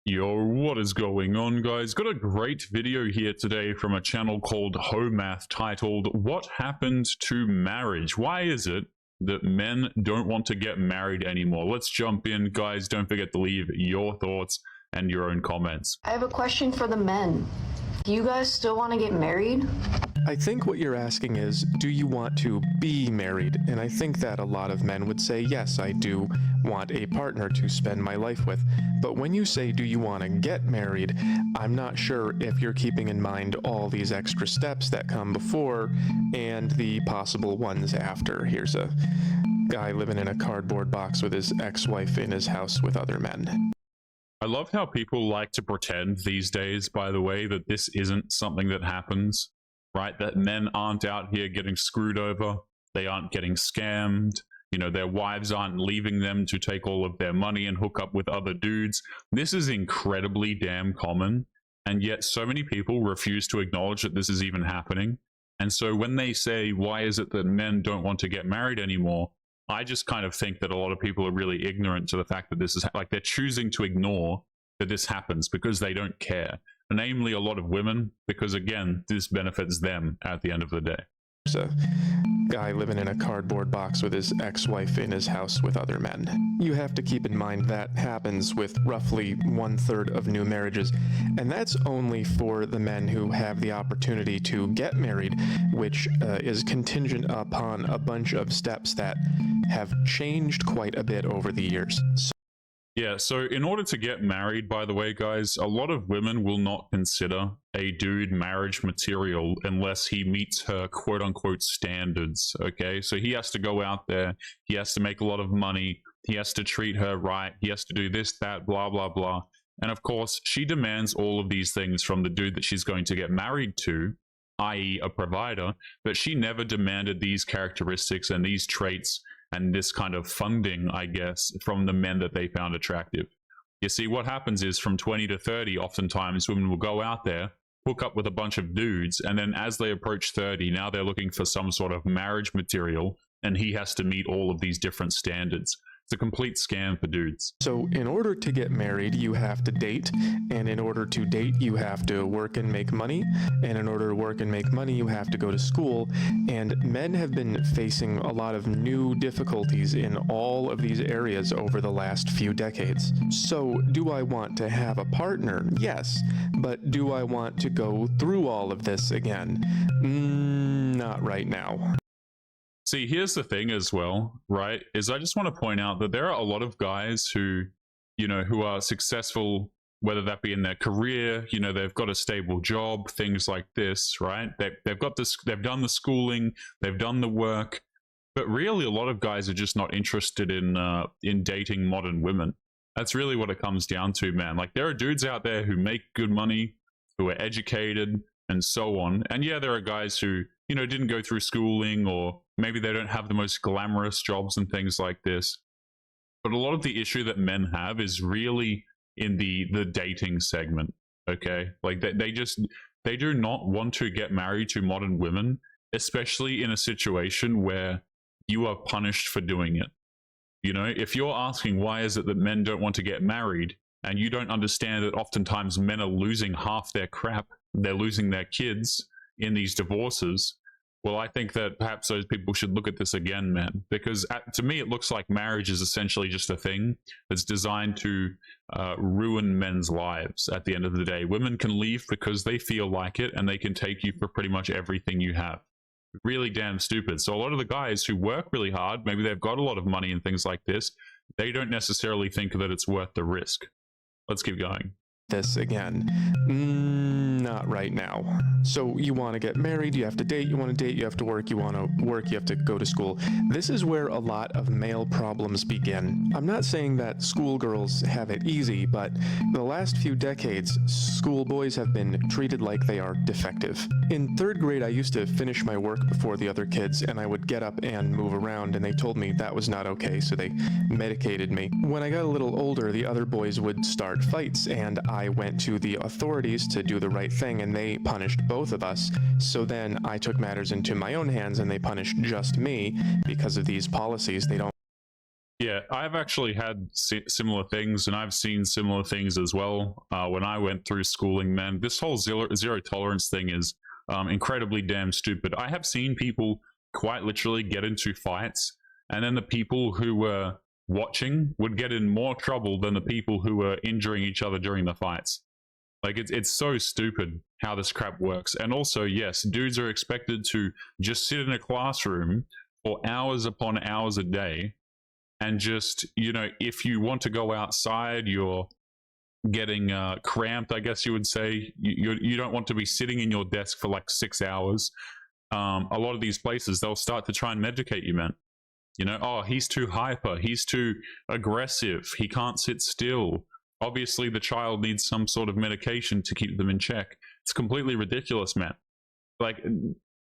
Yo, what is going on, guys? Got a great video here today from a channel called Homath titled, What Happened to Marriage? Why is it that men don't want to get married anymore? Let's jump in, guys. Don't forget to leave your thoughts and your own comments. I have a question for the men. Do you guys still want to get married? I think what you're asking is, do you want to be married? And I think that a lot of men would say, yes, I do want a partner to spend my life with. But when you say, do you want to get married, I'm not sure if you're keeping in mind all these extra steps that come before and the possible ones after. Here's a guy living in a cardboard box with his ex-wife in his house with other men. I love how people like to pretend these days, by the way, that this isn't something that happens, right? That men aren't out here getting screwed over. They aren't getting scammed. You know, their wives aren't leaving them to take all of their money and hook up with other dudes. This is incredibly damn common. And yet so many people refuse to acknowledge that this is even happening. And so when they say, why is it that men don't want to get married anymore? I just kind of think that a lot of people are really ignorant to the fact that this is like they're choosing to ignore that this happens because they don't care. Namely, a lot of women, because again, this benefits them at the end of the day. There's a guy living in a cardboard box with his ex-wife in his house with other men. You have to keep in mind that happens with roughly 1/3 of new marriages, and that's only for the men who have the opportunity to get married, which is contingent upon a bunch of steps that have changed quite a bit over the years. Yeah, so in order to get married, by the way, guys, a lot of women will not consider a dude marriage material unless he meets her quote-unquote standards, okay? So he has to go out there, he has to make a lot of money, he has to treat her right, he has to do this, that, blah, blah, blah. And of course, she demands all of these things from the dude that she's going to get married to, i.e. a provider, but she never demanded these characteristics and these traits and this kind of funding, I guess, from the men that they found attractive. You see, what happens is from 20 to 30, oftentimes women will go out there, hook up with a bunch of dudes, and then as they approach 30, now they're looking for some sort of marriage material, and he has to meet all of these different standards. It's a complete scam for dudes. So in order to get married, you have to date, and in order to date, you have to work and make money, and in order to work and make money, you have to go to school, and men have been facing a lot of new difficulties in all of these areas over the last few decades. So do I want to have a partner? Yes, but do I want to go through all of this again? Not right now. See, here's the thing as well, right, is I just want to point out that there are a lot of guys who, you know, who are successful, whether that be in their career, you know, they've got a stable job, things like this, right? They've got this, they've done the schooling, they've done the work, but really a lot of guys are just not interested in dating modern women. That's really what it comes down to, man. Like, there are dudes out there who make good money, who are educated, and so on. And yeah, there are guys who, you know, didn't go through schooling, or maybe they don't have the most glamorous jobs and things like this. But a lot of the issue that men have is really in the dating segment, okay? Like they do not want to get married to modern women, especially in a situation where you are punished for doing it. You know, if you're asking why is it that men don't want to get married, and you don't understand that oftentimes men are losing half their crap, they're losing their kids in these divorces, well, I think that perhaps those people should look at this again, man. Because to me, it looks like marriage is essentially just a thing that's designed to ruin men's lives at the end of the day. Women can leave because they feel like it, and they can take you for pretty much everything you have. Really damn stupid. So a lot of the guys who work really hard, maybe they've got a lot of money and things like this, they don't necessarily think that it's worth the risk. Let's keep going. This again. Not right now. So you want to get married, you have to date, you want to date, you have to work, you want to work, you have to go to school. This is where a lot of male problems begin. I'm not saying that schoolgirls have it easy, but in the last few decades, schoolboys have been treated like they are defective. In 3rd grade, I used to finish my work before the other kids, and I would get up and move around, and they told me that was not okay, so they medicated me. When I got a little older, the other boys would start fights, and I went to the authorities to do the right thing, and they punished both of us. So then I took matters into my own hands, and they punished just me because of these policies. They don't Yeah, I've actually had similar things, and I've seen similar things as well. When I went through schooling, man, this whole zero tolerance thing is incredibly damn stupid. I have seen people quite literally get into fights, and then the people who were watching would get in more trouble than the people who were injuring each other during the fights. Like it's so stupid how this crap works. And also, yes, dudes are expected to just sit in a classroom for hours upon hours a day and just, you know, if you want to go outside, you're getting cramped, I guess you would say. You don't want to be sitting in your desk for like 6 hours. A lot of these places, they'll start to try and medicate you, man. You know, oh, he's too hyper, he's too aggressive, he can't sit still. Obviously, the child needs some sort of medication to keep them in check. It's completely ridiculous, man. Like,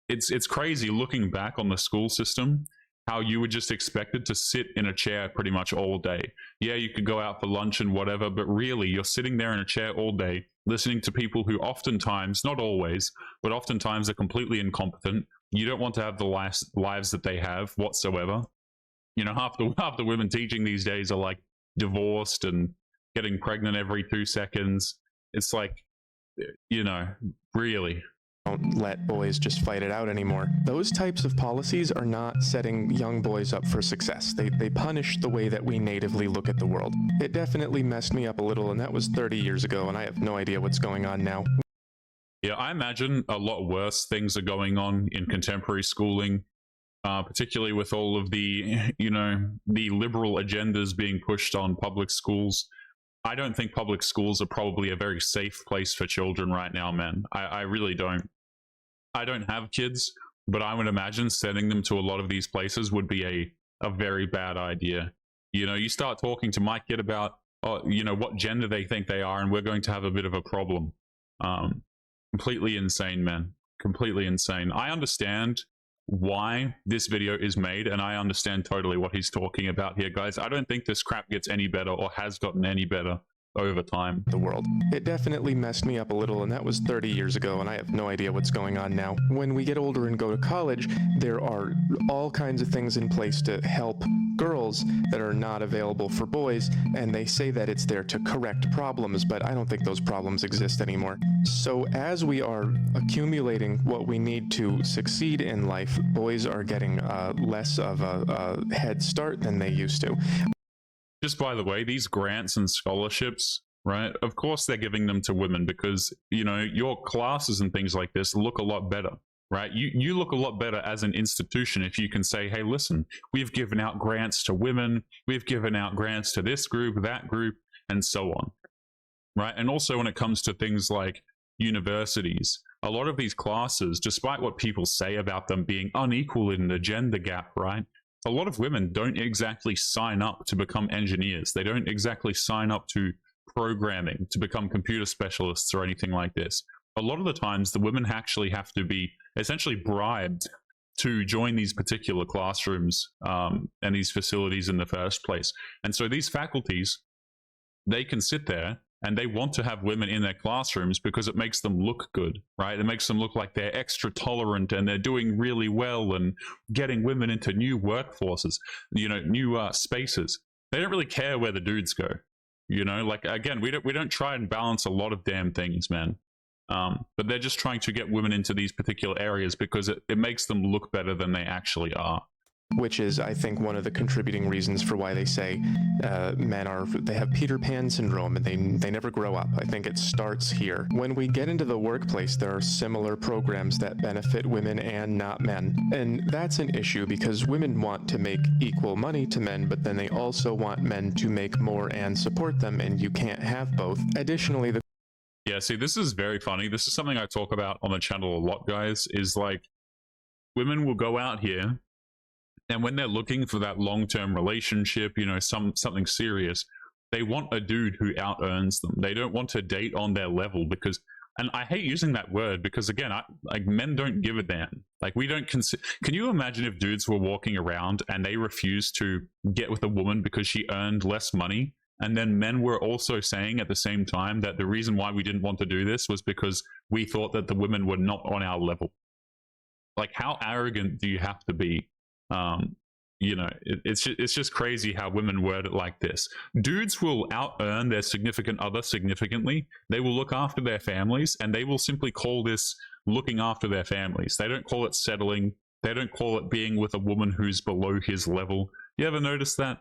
it's crazy looking back on the school system, how you were just expected to sit in a chair pretty much all day. Yeah, you could go out for lunch and whatever, but really, you're sitting there in a chair all day, listening to people who oftentimes, not always, but oftentimes are completely incompetent. You don't want to have the lives that they have whatsoever. You know, half the women teaching these days are like divorced and getting pregnant every 2 seconds. It's like, you know, really. Don't let boys just fight it out anymore. Those types of policies are not setting young boys up for success. They punish the way that we natively look at the world. It definitely messed me up a little, and that was 30 years ago, and I have no idea what's going on now. Yeah, I imagine a lot worse things are going on in contemporary schooling, particularly with all of the, you know, the liberal agendas being pushed on public schools. I don't think public schools are probably a very safe place for children right now, man. I really don't. I don't have kids, but I would imagine sending them to a lot of these places would be a very bad idea. You know, you start talking to my kid about, you know, what gender they think they are, and we're going to have a bit of a problem. Completely insane, man. Completely insane. I understand why this video is made, and I understand totally what he's talking about here, guys. I don't think this crap gets any better or has gotten any better over time. The world. It definitely messed me up a little, and that was 30 years ago, and I have no idea what's going on now. When we get older and go to college, there are all kinds of things in place to help girls that are not available for boys, and they say that it's there to correct problems, but I don't think those problems exist anymore. So as we are accumulating what we need to succeed in life, boys are getting less of a head start than they used to. Just by the way, these grants and scholarships, right? Of course they're giving them to women because, you know, your classes and things like this look a lot better, right? You look a lot better as an institution if you can say, hey, listen, we've given out grants to women, we've given out grants to this group, that group, and so on, right? And also when it comes to things like universities, a lot of these classes, despite what people say about them being unequal in the gender gap, right? A lot of women don't exactly sign up to become engineers. They don't exactly sign up to programming, to become computer specialists or anything like this. A lot of the times, the women actually have to be essentially bribed to join these particular classrooms and these facilities in the first place. And so these faculties, they can sit there and they want to have women in their classrooms because it makes them look good, right? It makes them look like they're extra tolerant and they're doing really well and getting women into new workforces, you know, new spaces. They don't really care where the dudes go, you know. Like again, we don't try and balance a lot of damn things, man. But they're just trying to get women into these particular areas because it makes them look better than they actually are. Which is, I think, one of the contributing reasons for why they say they have Peter Pan syndrome and they never grow up. I think it starts here. When we get into the workplace, there are similar programs that benefit women and not men. And that's an issue because women want to make equal money to men, but then they also want men to make more and support them, and you can't have both. Additionally, yeah, see, this is very funny. This is something I talk about on the channel a lot, guys, is like women will go out here and when they're looking for that long-term relationship, you know, something serious, they want a dude who out-earns them. They don't want to date on their level because, and I hate using that word because again, like men don't give a damn. Like we don't consider, can you imagine if dudes were walking around and they refused to get with a woman because she earned less money? And then men were also saying at the same time that the reason why we didn't want to do this was because we thought that the women were not on our level. Like how arrogant do you have to be? you know, it's just crazy how women word it like this. Dudes will out earn their significant other significantly. They will look after their families, and they will simply call this looking after their families. They don't call it settling. They don't call it being with a woman who's below his level. You ever notice that?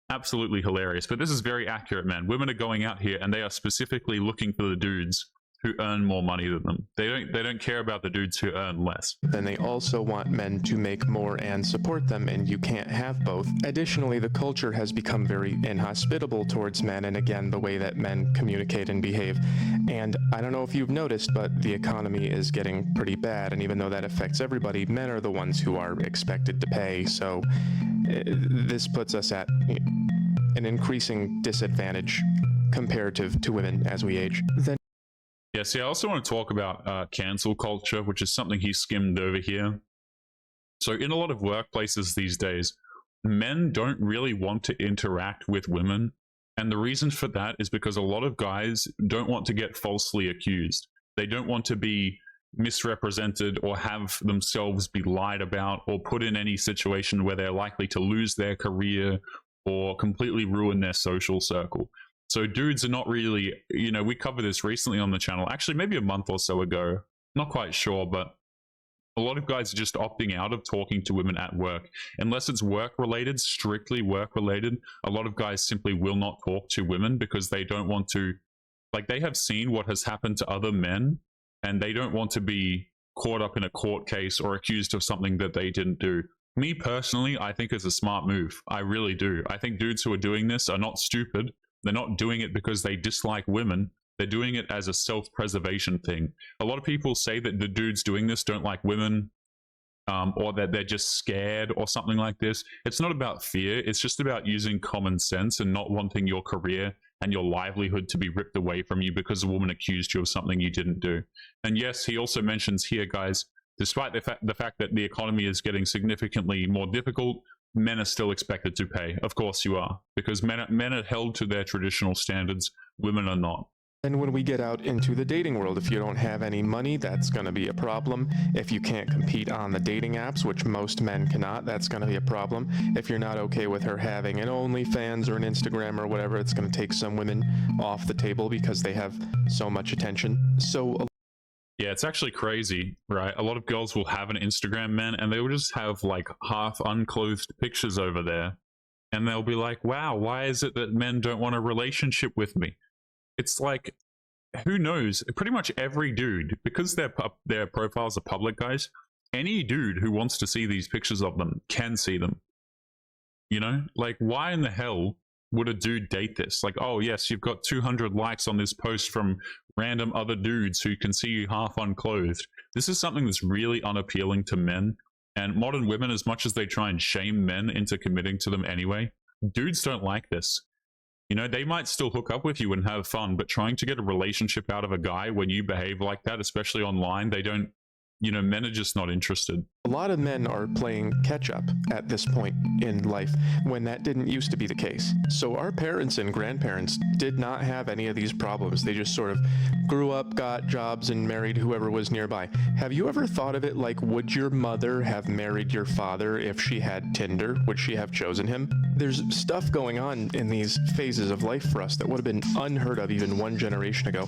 Absolutely hilarious. But this is very accurate, man. Women are going out here and they are specifically looking for the dudes who earn more money than them. They don't care about the dudes who earn less. Then they also want men to make more and support them, and you can't have both. Additionally, the culture has become very inhospitable towards men, and again, the way that men communicate and behave. And I don't know if you've noticed, but the economy is getting pretty bad, and even though that affects everybody, men are the ones who are expected to pay, so this puts us at an increasing disadvantage comparative to women as we age. Then Yeah, see, I also want to talk about cancel culture, which is something he skimmed over here. So in a lot of workplaces these days, men don't really want to interact with women. And the reason for that is because a lot of guys don't want to get falsely accused. They don't want to be misrepresented or have themselves be lied about or put in any situation where they're likely to lose their career or completely ruin their social circle. So dudes are not really, you know, we covered this recently on the channel, actually maybe a month or so ago, not quite sure, but a lot of guys are just opting out of talking to women at work. Unless it's work related, strictly work related, a lot of guys simply will not talk to women because they don't want to, like, they have seen what has happened to other men and they don't want to be caught up in a court case or accused of something that they didn't do. Me personally, I think it's a smart move. I really do. I think dudes who are doing this are not stupid. They're not doing it because they dislike women. They're doing it as a self-preservation thing. A lot of people say that the dudes doing this don't like women, or that they're just scared or something like this. It's not about fear. It's just about using common sense and not wanting your career and your livelihood to be ripped away from you because a woman accused you of something you didn't do. And yes, he also mentions here, guys, despite the fact that the economy is getting significantly more difficult, men are still expected to pay. Of course you are, because men are held to their traditional standards, women are not. And when we get out into the dating world, if you don't have any money, that's going to be a problem. If you can't compete on the dating apps, which most men cannot, that's going to be a problem. If you're not okay with her having an OnlyFans or an Instagram or whatever, it's going to take some women off the table because they have so much attention. So yeah, it's actually crazy, right? A lot of girls will have an Instagram, man, and they will just have like half unclothed pictures over there. And they'll be like, wow, why is it that men don't want a relationship with me? It's like, who knows? Pretty much every dude, because their profiles are public, guys, any dude who wants to see these pictures of them can see them. You know? Like, why in the hell would a dude date this? Like, oh yes, you've got 200 likes on this post from random other dudes who can see you half unclothed. This is something that's really unappealing to men. And modern women, as much as they try and shame men into committing to them anyway, dudes don't like this. You know, they might still hook up with you and have fun, but trying to get a relationship out of a guy when you behave like that, especially online, they don't, you know, men are just not interested. a lot of men are playing catch-up at this point in life when that didn't used to be the case. So our parents and grandparents did not have any of these problems. They just sort of grew up, got jobs, and married whoever was nearby. Have you ever thought of it like, would your mother have married your father if she had Tinder? Would she have chosen him? There's stuff going on in these phases of life for us that would have been unheard of even one generation ago.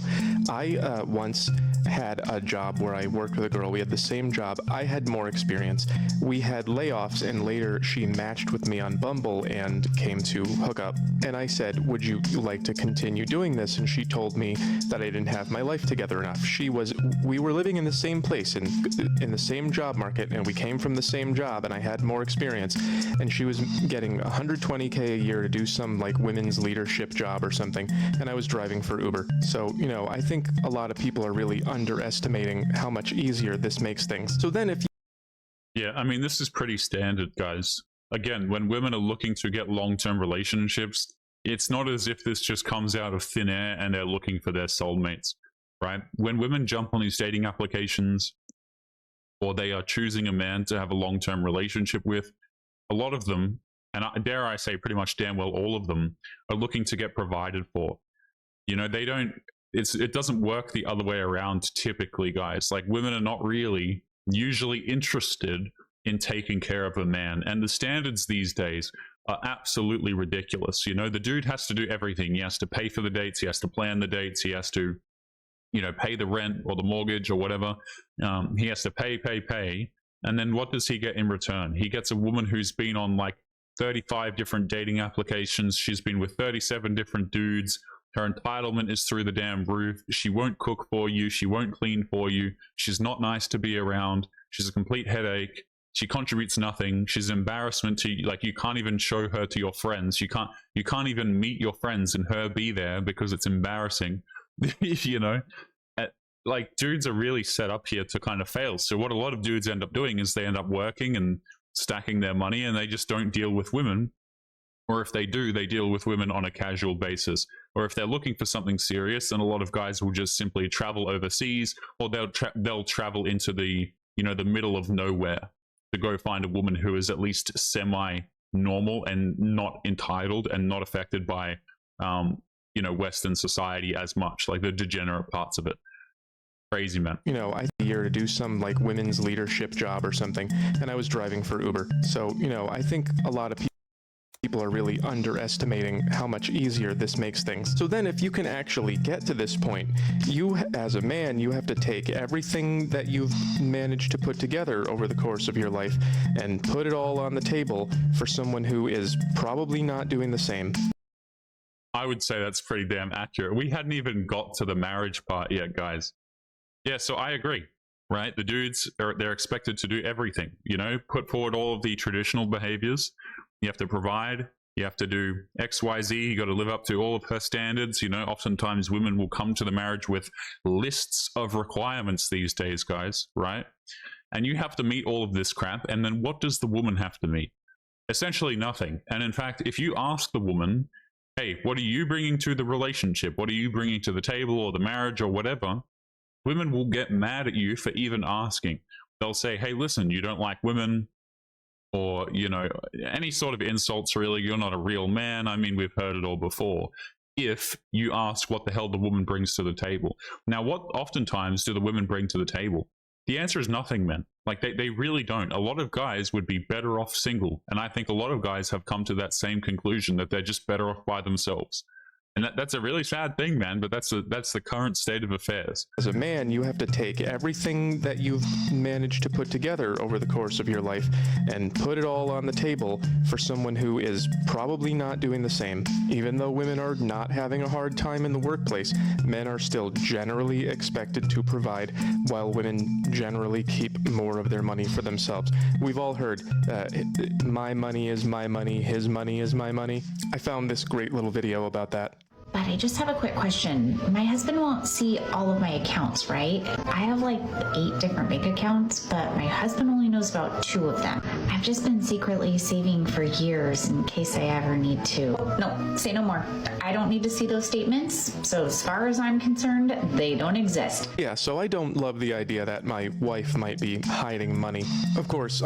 I once had a job where I worked with a girl. We had the same job. I had more experience. We had layoffs, and later she matched with me on Bumble and came to hook up. And I said, would you like to continue doing this? And she told me that I didn't have my life together enough. We were living in the same place, in the same job market, and we came from the same job, and I had more experience. And she was getting $120K a year to do some like women's leadership job or something, and I was driving for Uber. So, you know, I think a lot of people are really underestimating how much easier this makes things. So then if Yeah, I mean, this is pretty standard, guys. Again, when women are looking to get long-term relationships, it's not as if this just comes out of thin air and they're looking for their soulmates, right? When women jump on these dating applications, or they are choosing a man to have a long-term relationship with, a lot of them, and dare I say pretty much damn well all of them, are looking to get provided for. You know, it doesn't work the other way around typically, guys. Like, women are not really usually interested in taking care of a man. And the standards these days are absolutely ridiculous. You know, the dude has to do everything. He has to pay for the dates, he has to plan the dates, he has to, you know, pay the rent or the mortgage or whatever. He has to pay. And then what does he get in return? He gets a woman who's been on like 35 different dating applications. She's been with 37 different dudes. Her entitlement is through the damn roof. She won't cook for you. She won't clean for you. She's not nice to be around. She's a complete headache. She contributes nothing. She's an embarrassment to you. Like, you can't even show her to your friends. You can't even meet your friends and her be there because it's embarrassing. You know, like, dudes are really set up here to kind of fail. So what a lot of dudes end up doing is they end up working and stacking their money, and they just don't deal with women. Or if they do, they deal with women on a casual basis. Or if they're looking for something serious, then a lot of guys will just simply travel overseas, or they'll travel into the, you know, the middle of nowhere to go find a woman who is at least semi-normal and not entitled and not affected by, you know, Western society as much, like the degenerate parts of it. Crazy, man. You know, I had a year to do some like women's leadership job or something, and I was driving for Uber. So, you know, I think a lot of people are really underestimating how much easier this makes things. So then if you can actually get to this point, you as a man, you have to take everything that you've managed to put together over the course of your life and put it all on the table for someone who is probably not doing the same. I would say that's pretty damn accurate. We hadn't even got to the marriage part yet, guys. Yeah, so I agree, right? The dudes, they're expected to do everything, you know, put forward all of the traditional behaviors. You have to provide, you have to do X, Y, Z, you got to live up to all of her standards. You know, oftentimes women will come to the marriage with lists of requirements these days, guys, right? And you have to meet all of this crap. And then what does the woman have to meet? Essentially nothing. And in fact, if you ask the woman, hey, what are you bringing to the relationship? What are you bringing to the table or the marriage or whatever? Women will get mad at you for even asking. They'll say, hey, listen, you don't like women, or, you know, any sort of insults, really. You're not a real man. I mean, we've heard it all before. If you ask what the hell the woman brings to the table. Now, what oftentimes do the women bring to the table? The answer is nothing, man. Like, they really don't. A lot of guys would be better off single. And I think a lot of guys have come to that same conclusion, that they're just better off by themselves. And that's a really sad thing, man, but that's the current state of affairs. As a man, you have to take everything that you've managed to put together over the course of your life and put it all on the table for someone who is probably not doing the same. Even though women are not having a hard time in the workplace, men are still generally expected to provide, while women generally keep more of their money for themselves. We've all heard, my money is my money, his money is my money. I found this great little video about that. But I just have a quick question. My husband won't see all of my accounts, right? I have like 8 different bank accounts, but my husband only knows about 2 of them. I've just been secretly saving for years in case I ever need to. No, say no more. I don't need to see those statements. So as far as I'm concerned, they don't exist. Yeah, so I don't love the idea that my wife might be hiding money. Of course,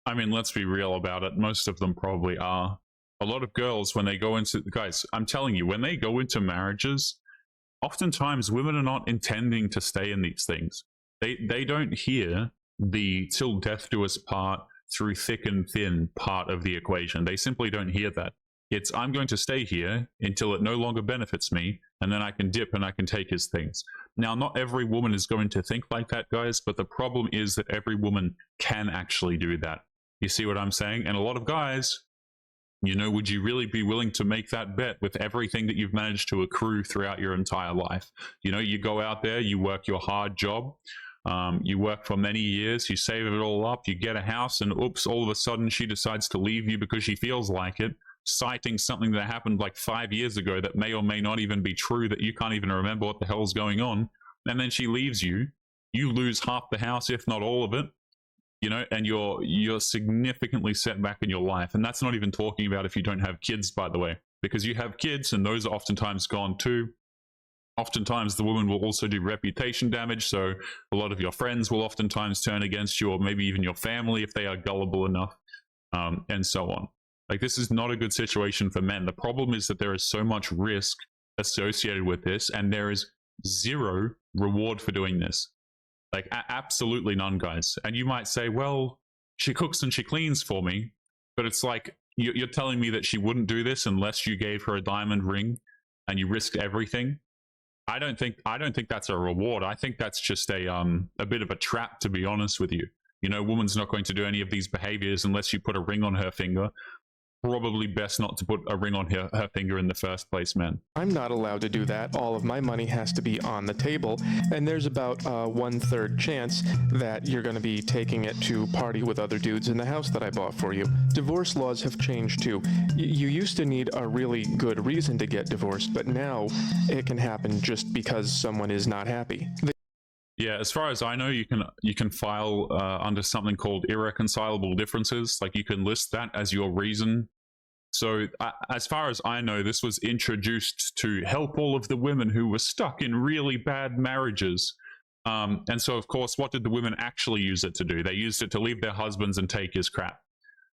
I mean, let's be real about it. Most of them probably are. A lot of girls, when they go into, guys, I'm telling you, when they go into marriages, oftentimes women are not intending to stay in these things. They don't hear the till death do us part through thick and thin part of the equation. They simply don't hear that. It's, I'm going to stay here until it no longer benefits me, and then I can dip and I can take his things. Now, not every woman is going to think like that, guys, but the problem is that every woman can actually do that. You see what I'm saying? And a lot of guys, you know, would you really be willing to make that bet with everything that you've managed to accrue throughout your entire life? You know, you go out there, you work your hard job, you work for many years, you save it all up, you get a house, and oops, all of a sudden she decides to leave you because she feels like it, citing something that happened like 5 years ago that may or may not even be true, that you can't even remember what the hell's going on. And then she leaves you. You lose half the house, if not all of it. You know, and you're significantly set back in your life. And that's not even talking about if you don't have kids, by the way, because you have kids and those are oftentimes gone too. Oftentimes the woman will also do reputation damage. So a lot of your friends will oftentimes turn against you, or maybe even your family if they are gullible enough, and so on. Like, this is not a good situation for men. The problem is that there is so much risk associated with this, and there is zero reward for doing this. Like, absolutely none, guys. And you might say, well, she cooks and she cleans for me, but it's like you're telling me that she wouldn't do this unless you gave her a diamond ring and you risked everything. I don't think that's a reward. I think that's just a bit of a trap, to be honest with you. You know, woman's not going to do any of these behaviors unless you put a ring on her finger. Probably best not to put a ring on her finger in the first place, man. I'm not allowed to do that. All of my money has to be on the table, and there's about a 1/3 chance that you're going to be taking it to party with other dudes in the house that I bought for you. Divorce laws have changed too. You used to need a really good reason to get divorced, but now it can happen just because someone is not happy. Yeah, as far as I know, you can file under something called irreconcilable differences. Like, you can list that as your reason. So as far as I know, this was introduced to help all of the women who were stuck in really bad marriages. And so, of course, what did the women actually use it to do? They used it to leave their husbands and take his crap.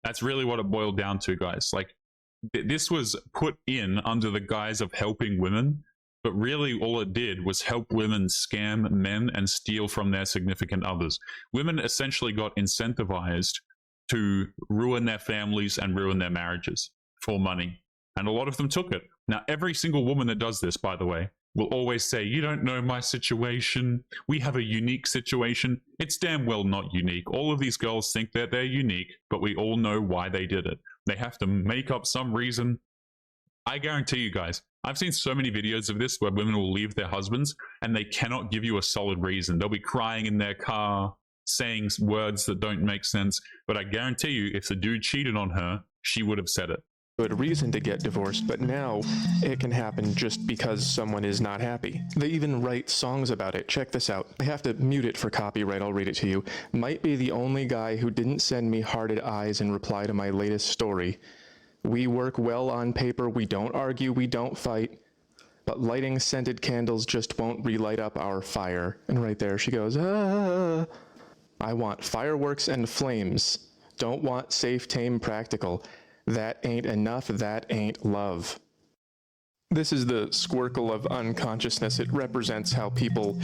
That's really what it boiled down to, guys. Like, this was put in under the guise of helping women, but really all it did was help women scam men and steal from their significant others. Women essentially got incentivized to ruin their families and ruin their marriages for money. And a lot of them took it. Now, every single woman that does this, by the way, will always say, you don't know my situation. We have a unique situation. It's damn well not unique. All of these girls think that they're unique, but we all know why they did it. They have to make up some reason. I guarantee you guys, I've seen so many videos of this where women will leave their husbands and they cannot give you a solid reason. They'll be crying in their car, saying words that don't make sense. But I guarantee you, if the dude cheated on her, she would have said it. Good reason to get divorced, but now it can happen just because someone is not happy. They even write songs about it. Check this out. I have to mute it for copyright. I'll read it to you. Might be the only guy who didn't send me hearted eyes in reply to my latest story. We work well on paper. We don't argue. We don't fight. But lighting scented candles just won't relight up our fire. And right there she goes, ah. I want fireworks and flames. Don't want safe, tame, practical. That ain't enough, that ain't love. This is the squircle of unconsciousness. It represents how people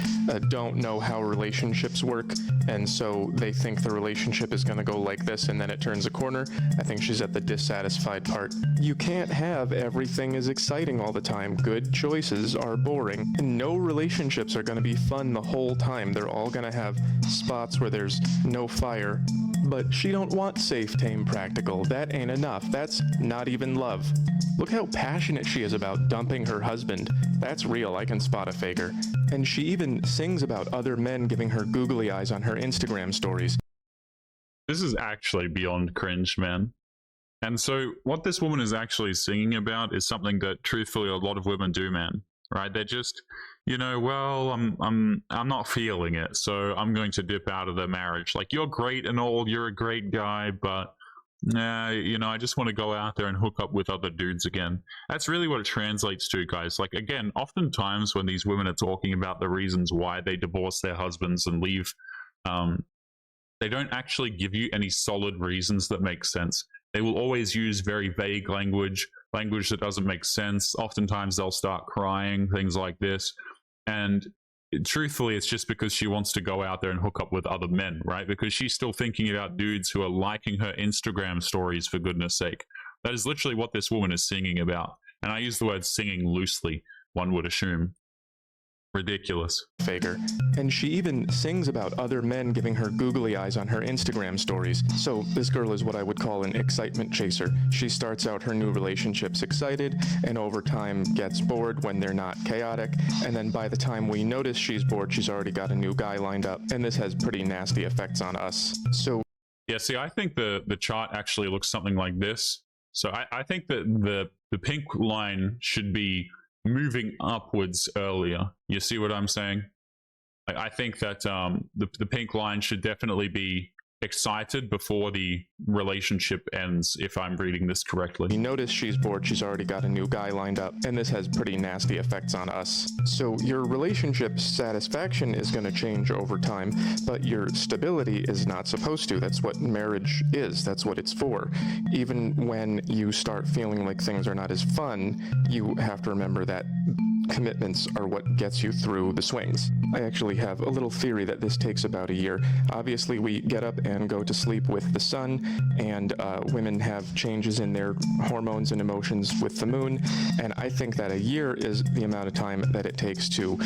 don't know how relationships work, and so they think the relationship is going to go like this, and then it turns a corner. I think she's at the dissatisfied part. You can't have everything is exciting all the time. Good choices are boring. No relationships are going to be fun the whole time. They're all going to have spots where there's no fire. But she don't want safe, tame, practical. That ain't enough. That's not even love. Look how passionate she is about dumping her husband. That's real, I can spot a faker. And she even sings about other men giving her googly eyes on her Instagram stories. This is actually beyond cringe, man. And so what this woman is actually singing about is something that truthfully a lot of women do, man. Right? They're just, you know, well, I'm not feeling it, so I'm going to dip out of the marriage. Like, you're great and all, you're a great guy, but you know, I just want to go out there and hook up with other dudes again. That's really what it translates to, guys. Like, again, oftentimes when these women are talking about the reasons why they divorce their husbands and leave, they don't actually give you any solid reasons that make sense. They will always use very vague language that doesn't make sense. Oftentimes they'll start crying, things like this. And truthfully, it's just because she wants to go out there and hook up with other men, right? Because she's still thinking about dudes who are liking her Instagram stories, for goodness sake. That is literally what this woman is singing about. And I use the word singing loosely, one would assume. Ridiculous. Faker. And she even sings about other men giving her googly eyes on her Instagram stories. So this girl is what I would call an excitement chaser. She starts out her new relationships excited, and over time gets bored when they're not chaotic, and then by the time we notice she's bored, she's already got a new guy lined up, and this has pretty nasty effects on us. So yeah, see, I think the chart actually looks something like this. So I think that the pink line should be moving upwards earlier. You see what I'm saying? I think that the pink line should definitely be excited before the relationship ends, if I'm reading this correctly. you notice she's bored, she's already got a new guy lined up, and this has pretty nasty effects on us. So your relationship satisfaction is going to change over time, but your stability is not supposed to. That's what marriage is. That's what it's for. Even when you start feeling like things are not as fun, you have to remember that commitments are what gets you through the swings. I actually have a little theory that this takes about a year. Obviously, we get up and go to sleep with the sun, and women have changes in their hormones and emotions with the moon, and I think that a year is the amount of time that it takes to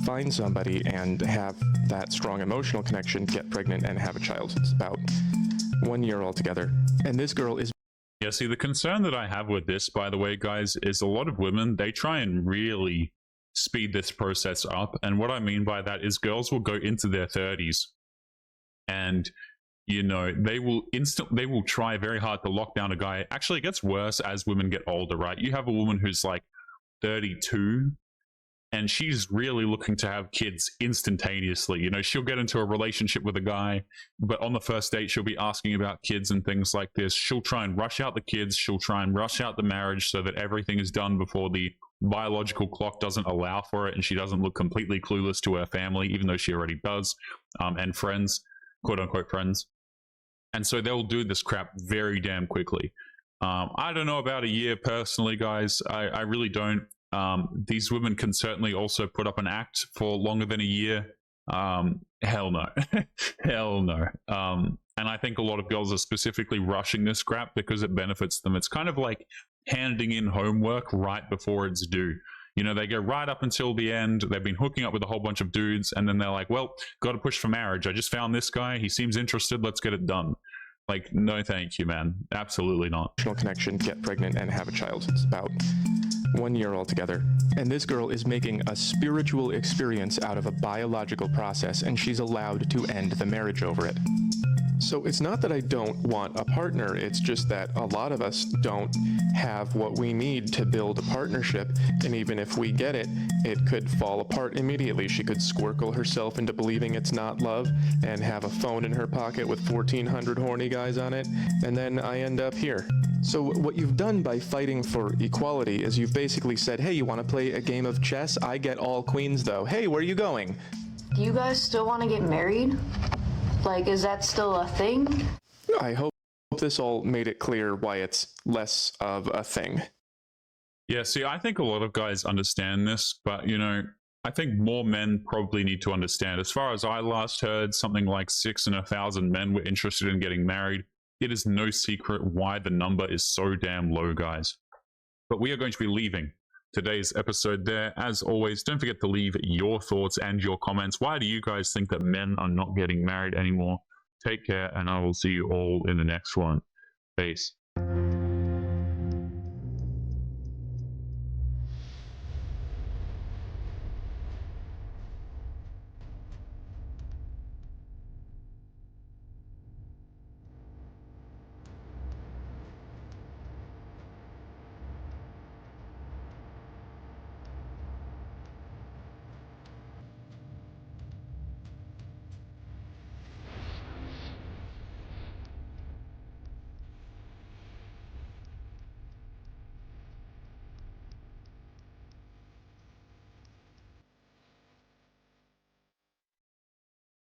find somebody and have that strong emotional connection, get pregnant, and have a child. It's about 1 year altogether. And this girl is Yeah, see, the concern that I have with this, by the way, guys, is a lot of women, they try and really speed this process up. And what I mean by that is girls will go into their 30s and, you know, they will try very hard to lock down a guy. Actually, it gets worse as women get older, right? You have a woman who's like 32 and she's really looking to have kids instantaneously. You know, she'll get into a relationship with a guy, but on the first date, she'll be asking about kids and things like this. She'll try and rush out the kids. She'll try and rush out the marriage so that everything is done before the biological clock doesn't allow for it and she doesn't look completely clueless to her family, even though she already does, and friends, quote unquote friends. And so they'll do this crap very damn quickly. I don't know about a year personally, guys. I really don't. These women can certainly also put up an act for longer than a year. Hell no. Hell no. And I think a lot of girls are specifically rushing this crap because it benefits them. It's kind of like handing in homework right before it's due. You know, they go right up until the end. They've been hooking up with a whole bunch of dudes, and then they're like, well, got to push for marriage. I just found this guy. He seems interested. Let's get it done. Like, no, thank you, man. Absolutely not. Connection, get pregnant, and have a child. It's about 1 year altogether. And this girl is making a spiritual experience out of a biological process, and she's allowed to end the marriage over it. So it's not that I don't want a partner, it's just that a lot of us don't have what we need to build a partnership, and even if we get it, it could fall apart immediately. She could squircle herself into believing it's not love, and have a phone in her pocket with 1,400 horny guys on it, and then I end up here. So what you've done by fighting for equality is you've basically said, hey, you want to play a game of chess? I get all queens though. Hey, where are you going? Do you guys still want to get married? Like, is that still a thing? I hope this all made it clear why it's less of a thing. Yeah, see, I think a lot of guys understand this, but, you know, I think more men probably need to understand. As far as I last heard, something like 6 in 1,000 men were interested in getting married. It is no secret why the number is so damn low, guys. But we are going to be leaving today's episode there. As always, don't forget to leave your thoughts and your comments. Why do you guys think that men are not getting married anymore? Take care, and I will see you all in the next one. Peace.